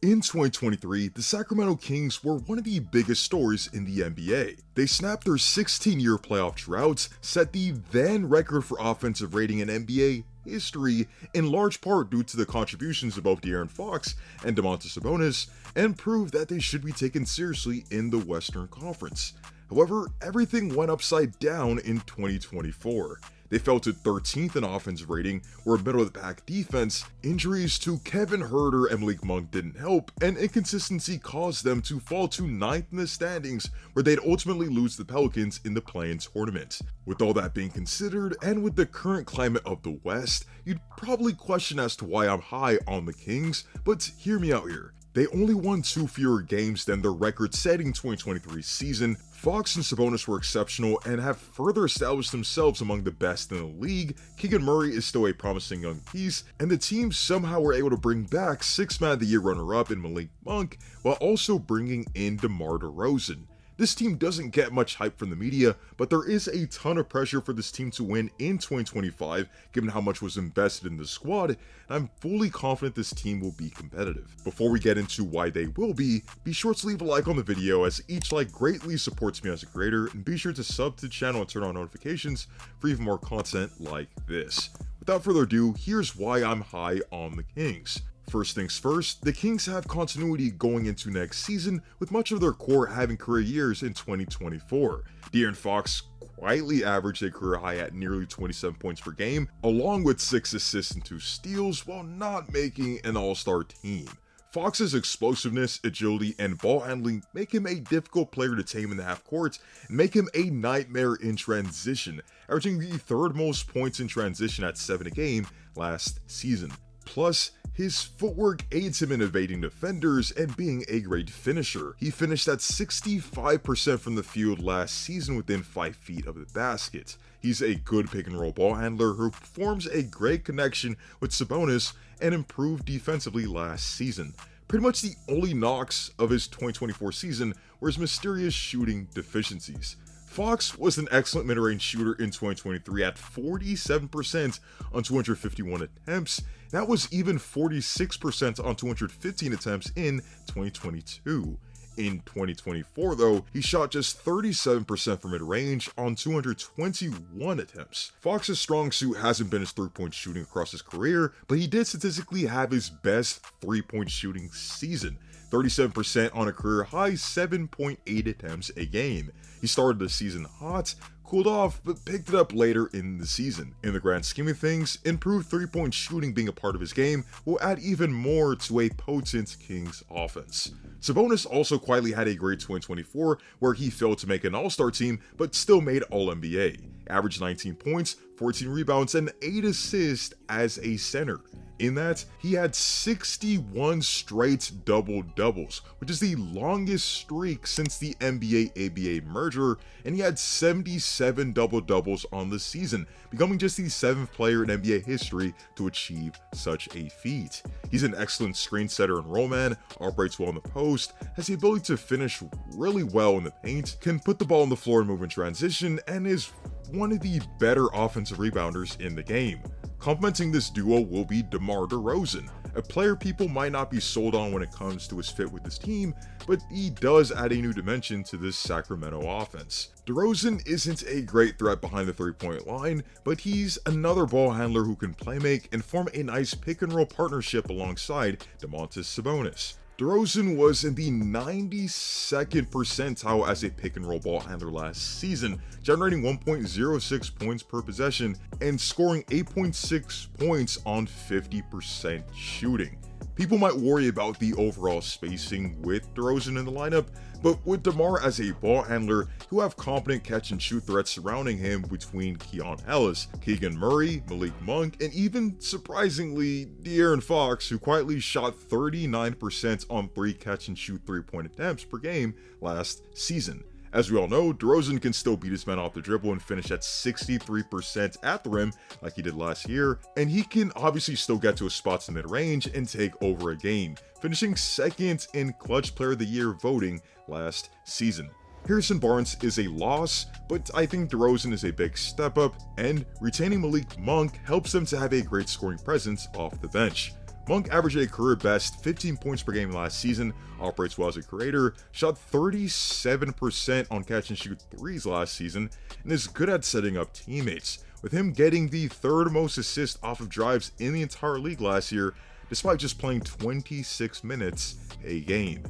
In 2023, the Sacramento Kings were one of the biggest stories in the NBA. They snapped their 16-year playoff drought, set the then record for offensive rating in NBA history, in large part due to the contributions of both De'Aaron Fox and Domantas Sabonis, and proved that they should be taken seriously in the Western Conference. However, everything went upside down in 2024. They fell to 13th in offensive rating, were a middle-of-the-pack defense, injuries to Kevin Huerter and Malik Monk didn't help, and inconsistency caused them to fall to 9th in the standings, where they'd ultimately lose the Pelicans in the play-in tournament. With all that being considered, and with the current climate of the West, you'd probably question as to why I'm high on the Kings, but hear me out here. They only won 2 fewer games than their record-setting 2023 season. Fox and Sabonis were exceptional and have further established themselves among the best in the league. Keegan Murray is still a promising young piece, and the team somehow were able to bring back 6th Man of the Year runner-up in Malik Monk, while also bringing in Demar Derozan. This team doesn't get much hype from the media, but there is a ton of pressure for this team to win in 2025, given how much was invested in the squad, and I'm fully confident this team will be competitive. Before we get into why they will be sure to leave a like on the video, as each like greatly supports me as a creator, and be sure to sub to the channel and turn on notifications for even more content like this. Without further ado, here's why I'm high on the Kings. First things first, the Kings have continuity going into next season, with much of their core having career years in 2024. De'Aaron Fox quietly averaged a career high at nearly 27 points per game, along with 6 assists and 2 steals, while not making an all-star team. Fox's explosiveness, agility, and ball handling make him a difficult player to tame in the half court and make him a nightmare in transition, averaging the 3rd most points in transition at 7 a game last season. Plus, his footwork aids him in evading defenders and being a great finisher. He finished at 65% from the field last season within 5 feet of the basket. He's a good pick and roll ball handler who forms a great connection with Sabonis and improved defensively last season. Pretty much the only knocks of his 2024 season were his mysterious shooting deficiencies. Fox was an excellent mid-range shooter in 2023 at 47% on 251 attempts. That was even 46% on 215 attempts in 2022. In 2024 though, he shot just 37% from mid-range on 221 attempts. Fox's strong suit hasn't been his 3-point shooting across his career, but he did statistically have his best 3-point shooting season. 37% on a career high 7.8 attempts a game. He started the season hot, cooled off, but picked it up later in the season. In the grand scheme of things, improved 3-point shooting being a part of his game will add even more to a potent Kings offense. Sabonis also quietly had a great 2024 where he failed to make an all-star team but still made All-NBA. Averaged 19 points, 14 rebounds, and 8 assists as a center. In that, he had 61 straight double-doubles, which is the longest streak since the NBA-ABA merger, and he had 77 double-doubles on the season, becoming just the 7th player in NBA history to achieve such a feat. He's an excellent screen setter and roll man, operates well in the post, has the ability to finish really well in the paint, can put the ball on the floor and move in transition, and is one of the better offensive rebounders in the game. Complementing this duo will be Demar Derozan, a player people might not be sold on when it comes to his fit with this team, but he does add a new dimension to this Sacramento offense. Derozan isn't a great threat behind the 3-point line, but he's another ball handler who can playmake and form a nice pick and roll partnership alongside Domantas Sabonis. Derozan was in the 92nd percentile as a pick and roll ball handler last season, generating 1.06 points per possession and scoring 8.6 points on 50% shooting. People might worry about the overall spacing with Derozan in the lineup, but with DeMar as a ball handler, he'll have competent catch-and-shoot threats surrounding him between Keon Ellis, Keegan Murray, Malik Monk, and even, surprisingly, De'Aaron Fox, who quietly shot 39% on 3 catch-and-shoot 3-point attempts per game last season. As we all know, Derozan can still beat his man off the dribble and finish at 63% at the rim like he did last year, and he can obviously still get to his spots in mid-range and take over a game, finishing 2nd in Clutch Player of the Year voting last season. Harrison Barnes is a loss, but I think Derozan is a big step up, and retaining Malik Monk helps them to have a great scoring presence off the bench. Monk averaged a career best 15 points per game last season, operates well as a creator, shot 37% on catch and shoot threes last season, and is good at setting up teammates, with him getting the third most assists off of drives in the entire league last year, despite just playing 26 minutes a game.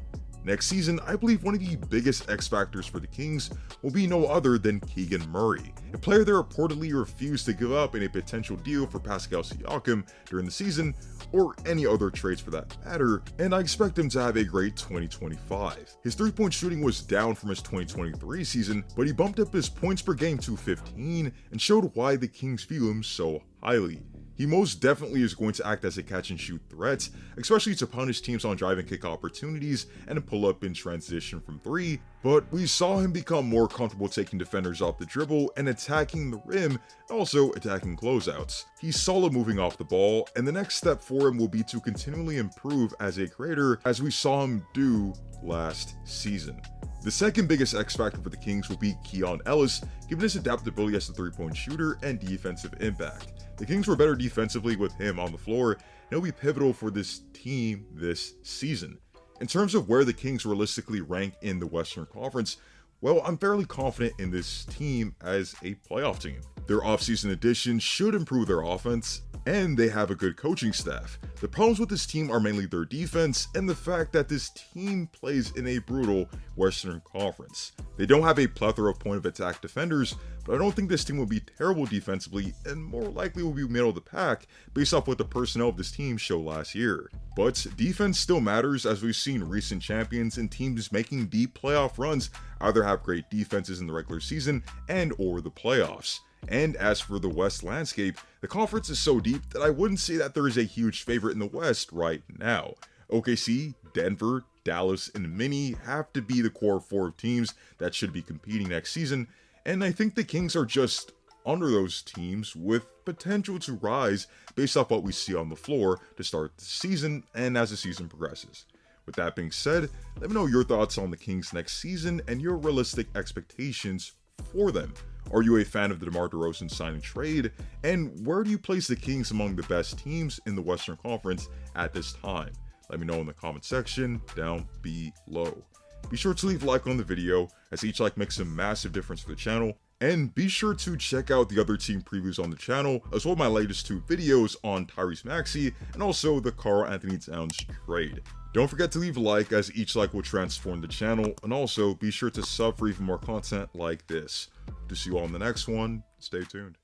Next season, I believe one of the biggest X factors for the Kings will be no other than Keegan Murray, a player that reportedly refused to give up in a potential deal for Pascal Siakam during the season, or any other trades for that matter, and I expect him to have a great 2025. His three-point shooting was down from his 2023 season, but he bumped up his points per game to 15 and showed why the Kings view him so highly. He most definitely is going to act as a catch-and-shoot threat, especially to punish teams on drive and kick opportunities and pull up in transition from three, but we saw him become more comfortable taking defenders off the dribble and attacking the rim, and also attacking closeouts. He's solid moving off the ball, and the next step for him will be to continually improve as a creator, as we saw him do last season. The second biggest X factor for the Kings will be Keon Ellis, given his adaptability as a three-point shooter and defensive impact. The Kings were better defensively with him on the floor, and he'll be pivotal for this team this season. In terms of where the Kings realistically rank in the Western Conference, well, I'm fairly confident in this team as a playoff team. Their offseason additions should improve their offense, and they have a good coaching staff. The problems with this team are mainly their defense and the fact that this team plays in a brutal Western Conference. They don't have a plethora of point of attack defenders, but I don't think this team will be terrible defensively and more likely will be middle of the pack based off what the personnel of this team showed last year. But defense still matters, as we've seen recent champions and teams making deep playoff runs either have great defenses in the regular season and or the playoffs. And as for the West landscape, the conference is so deep that I wouldn't say that there is a huge favorite in the West right now. OKC, Denver, Dallas, and Minnie have to be the core four of teams that should be competing next season, and I think the Kings are just under those teams with potential to rise based off what we see on the floor to start the season and as the season progresses. With that being said, let me know your thoughts on the Kings next season and your realistic expectations for them. Are you a fan of the Demar Derozan signing trade? And where do you place the Kings among the best teams in the Western Conference at this time? Let me know in the comment section down below. Be sure to leave a like on the video, as each like makes a massive difference for the channel. And be sure to check out the other team previews on the channel, as well as my latest two videos on Tyrese Maxey and also the Karl-Anthony Towns trade. Don't forget to leave a like, as each like will transform the channel, and also be sure to sub for even more content like this. To see you all in the next one, stay tuned.